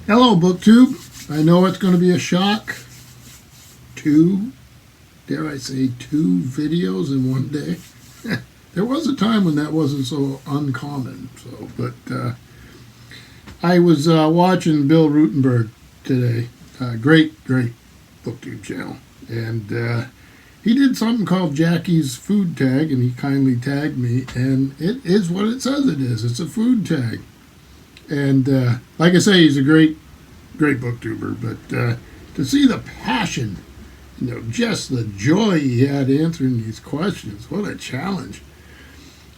Hello, BookTube. I know it's going to be a shock. Dare I say, two videos in one day. There was a time when that wasn't so uncommon. But I was watching Bill Rutenberg today. Great BookTube channel. And he did something called Jackie's Food Tag, and he kindly tagged me. And it is what it says it is. It's a food tag. And like I say, he's a great booktuber, but to see the passion, just the joy he had answering these questions, what a challenge.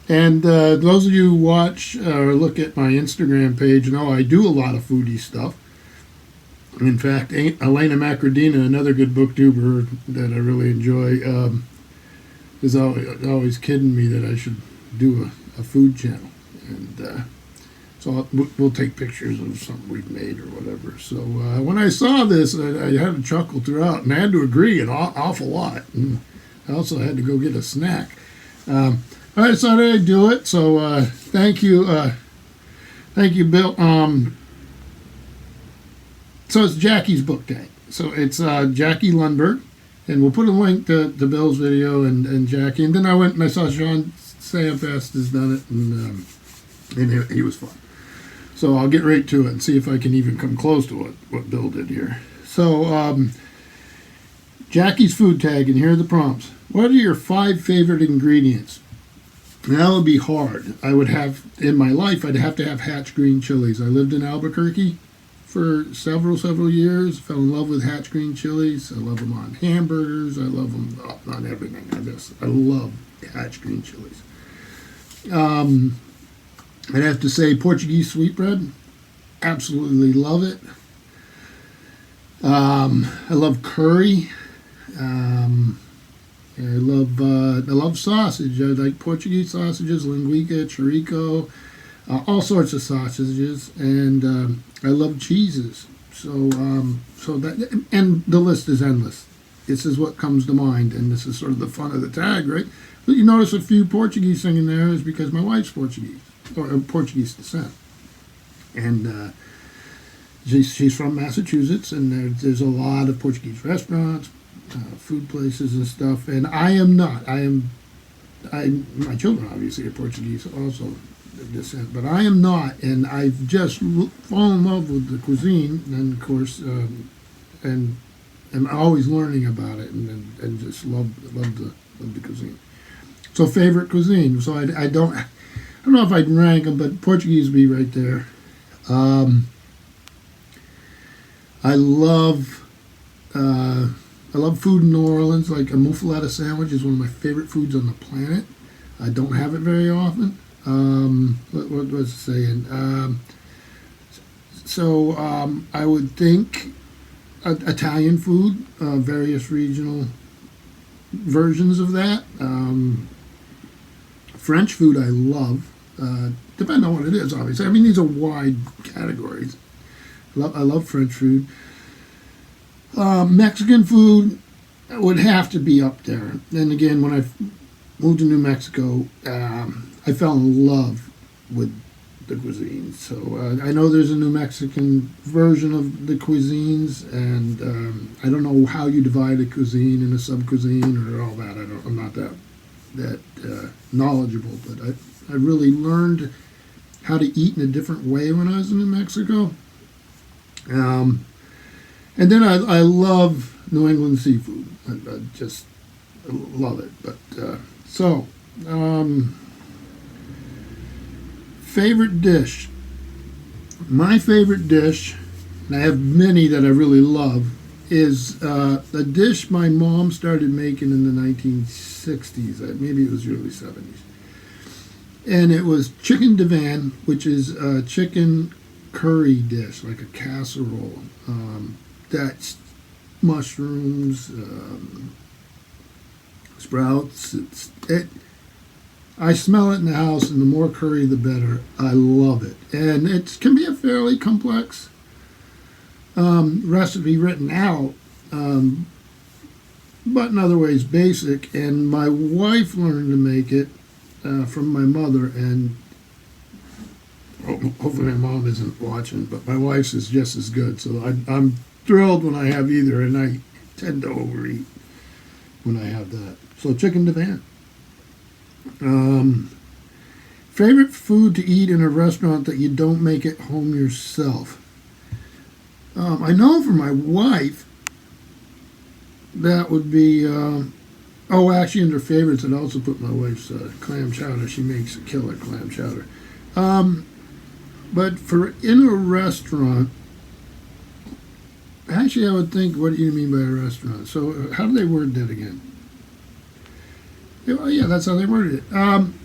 And those of you who watch or look at my Instagram page know I do a lot of foodie stuff. In fact, Elena Macrodina, another good booktuber that I really enjoy, is always kidding me that I should do a food channel. And so we'll take pictures of something we've made or whatever. So when I saw this, I had a chuckle throughout, and I had to agree an awful lot. And I also had to go get a snack. I decided I'd do it. So thank you, Bill. So it's Jackie's book tag. So it's Jackie Lundberg, and we'll put a link to Bill's video and Jackie. And then I went and I saw Sean Sampast has done it, and he was fun. So I'll get right to it and see if I can even come close to what Bill did here. So Jackie's food tag, and here are the prompts. What are your 5 favorite ingredients? And that would be hard. I would have, in my life, I'd have to have Hatch green chilies. I lived in Albuquerque for several years. Fell in love with Hatch green chilies. I love them on hamburgers. I love them on everything. I love Hatch green chilies. I'd have to say Portuguese sweetbread. Absolutely love it. I love curry. I love sausage. I like Portuguese sausages, linguiça, chorizo, all sorts of sausages, and I love cheeses. So that, and the list is endless. This is what comes to mind, and this is sort of the fun of the tag, right? But you notice a few Portuguese thing in there is because my wife's Portuguese, or Portuguese descent, and she's from Massachusetts, and there's a lot of Portuguese restaurants, food places and stuff, and I am not. My children obviously are Portuguese also descent, but I am not, and I've just fallen in love with the cuisine, and of course, and I'm always learning about it, and just love the cuisine. So favorite cuisine. So I don't know if I'd rank them, but Portuguese would be right there. I love food in New Orleans. Like a muffaletta sandwich is one of my favorite foods on the planet. I don't have it very often. What was it saying? I would think Italian food, various regional versions of that. French food I love, depending on what it is, obviously. I mean, these are wide categories. I love French food. Mexican food would have to be up there. And again, when I moved to New Mexico, I fell in love with the cuisine. So I know there's a New Mexican version of the cuisines, and I don't know how you divide a cuisine and a sub-cuisine or all that. I'm not that knowledgeable, but I really learned how to eat in a different way when I was in New Mexico. And then I love New England seafood. I just love it. But favorite dish. My favorite dish, and I have many that I really love, is a dish my mom started making in the 1960s. Maybe it was early 70s. And it was chicken divan, which is a chicken curry dish, like a casserole. That's mushrooms, sprouts. I smell it in the house, and the more curry, the better. I love it. And it can be a fairly complex recipe written out, but in other ways basic. And my wife learned to make it from my mother, and hopefully my mom isn't watching, but my wife's is just as good. So I'm thrilled when I have either, and I tend to overeat when I have that. So chicken divan. Favorite food to eat in a restaurant that you don't make at home yourself? I know for my wife, that would be, actually under favorites, I'd also put my wife's clam chowder. She makes a killer clam chowder. But for in a restaurant, actually I would think, what do you mean by a restaurant? So how do they word that again? Yeah, that's how they worded it.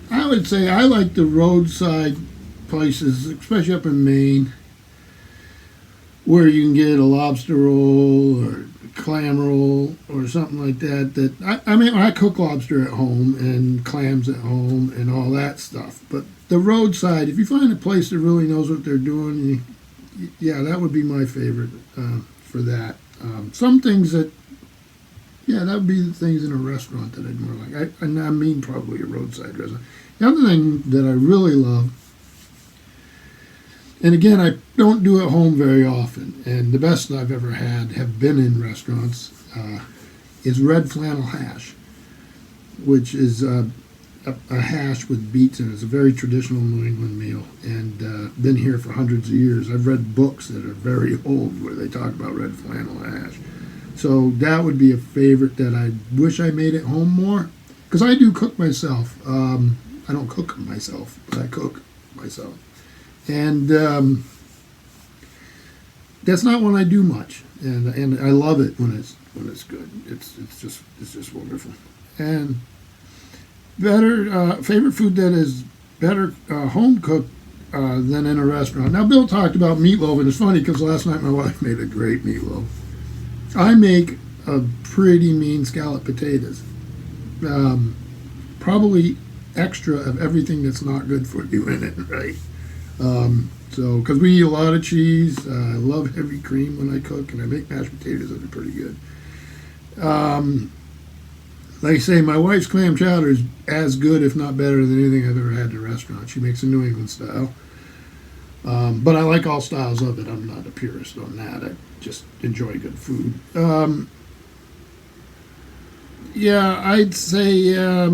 I would say I like the roadside places, especially up in Maine, where you can get a lobster roll or a clam roll or something like that. I mean, I cook lobster at home and clams at home and all that stuff. But the roadside, if you find a place that really knows what they're doing, yeah, that would be my favorite for that. Some things that, yeah, that would be the things in a restaurant that I'd more like. I mean probably a roadside restaurant. The other thing that I really love, and again, I don't do it at home very often, and the best I've ever had have been in restaurants, is red flannel hash, which is a hash with beets in it. It's a very traditional New England meal, and been here for hundreds of years. I've read books that are very old where they talk about red flannel hash. So that would be a favorite that I wish I made at home more, because I do cook myself. I don't cook myself, but I cook myself. And that's not when I do much, and I love it when it's good. It's just wonderful. And better favorite food that is better home cooked than in a restaurant. Now Bill talked about meatloaf, and it's funny because last night my wife made a great meatloaf. I make a pretty mean scalloped potatoes, probably extra of everything that's not good for you in it, right? So, because we eat a lot of cheese, I love heavy cream when I cook, and I make mashed potatoes that are pretty good. Like I say, my wife's clam chowder is as good, if not better, than anything I've ever had at a restaurant. She makes a New England style. But I like all styles of it. I'm not a purist on that. I just enjoy good food. Yeah, I'd say I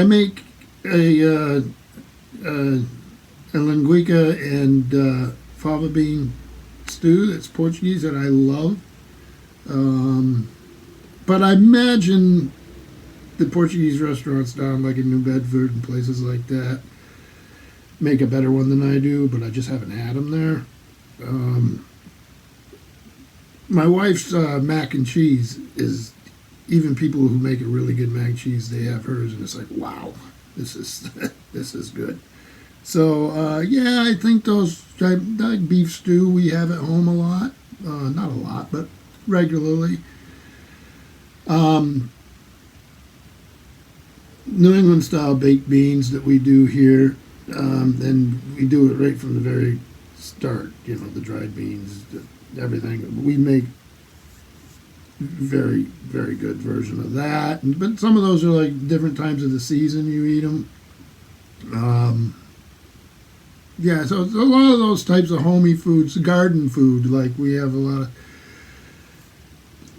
make a linguiça and fava bean stew that's Portuguese that I love. But I imagine the Portuguese restaurants down like in New Bedford and places like that make a better one than I do, but I just haven't had them there. My wife's mac and cheese is, even people who make a really good mac and cheese, they have hers, and it's like, wow, this is this is good. So yeah, I think that beef stew we have at home a lot, not a lot, but regularly. New England style baked beans that we do here, and we do it right from the very start. You know, the dried beans, everything. We make very, very good version of that. But some of those are like different times of the season you eat them. Yeah, so it's a lot of those types of homey foods, garden food. Like we have a lot of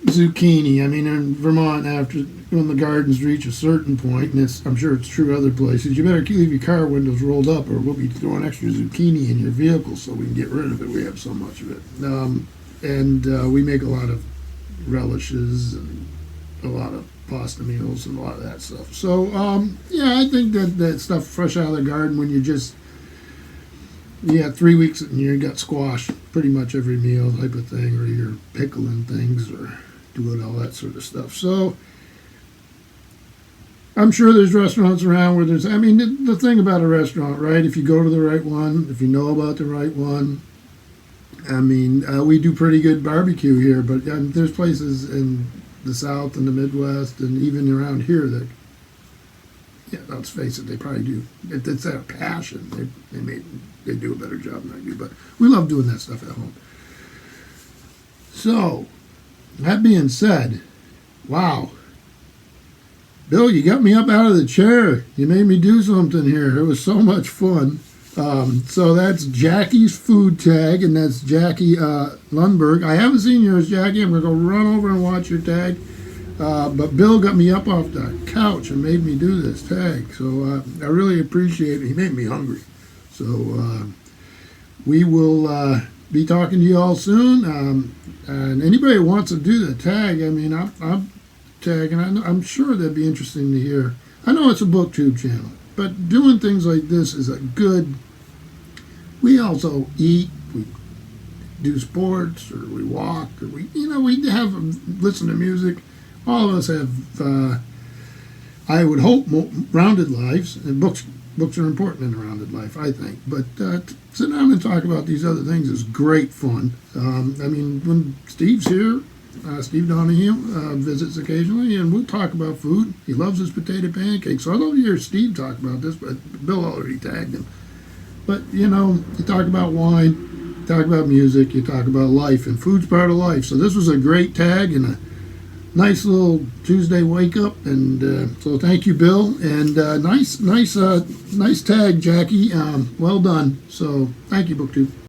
zucchini. I mean, in Vermont, after when the gardens reach a certain point, and I'm sure it's true other places, you better leave your car windows rolled up, or we'll be throwing extra zucchini in your vehicle so we can get rid of it. We have so much of it, and we make a lot of relishes and a lot of pasta meals and a lot of that stuff. So yeah, I think that stuff fresh out of the garden when you got 3 weeks and you got squash pretty much every meal type of thing, or you're pickling things or doing all that sort of stuff. So I'm sure there's restaurants around where there's, I mean, the thing about a restaurant, right? If you go to the right one, if you know about the right one, I mean, we do pretty good barbecue here, but there's places in the South and the Midwest and even around here that, yeah, let's face it, they probably do. It's their passion. They do a better job than I do, but we love doing that stuff at home. So, that being said, wow. Bill, you got me up out of the chair. You made me do something here. It was so much fun. So that's Jackie's food tag, and that's Jackie Lundberg. I haven't seen yours, Jackie. I'm going to go run over and watch your tag. But Bill got me up off the couch and made me do this tag. So I really appreciate it. He made me hungry. So we will be talking to you all soon. And anybody who wants to do the tag, I mean, I'm tagging. I'm sure that'd be interesting to hear. I know it's a BookTube channel, but doing things like this is a good. We also eat, we do sports, or we walk, or we have listen to music. All of us have, I would hope, rounded lives, and books are important in a rounded life, I think. But sit down and talk about these other things is great fun. I mean, when Steve's here, Steve Donahue visits occasionally, and we'll talk about food. He loves his potato pancakes. So I'd love to hear Steve talk about this, but Bill already tagged him. But, you talk about wine, you talk about music, you talk about life, and food's part of life. So this was a great tag and a nice little Tuesday wake up, and so thank you, Bill, and nice tag, Jackie. Well done. So thank you, BookTube.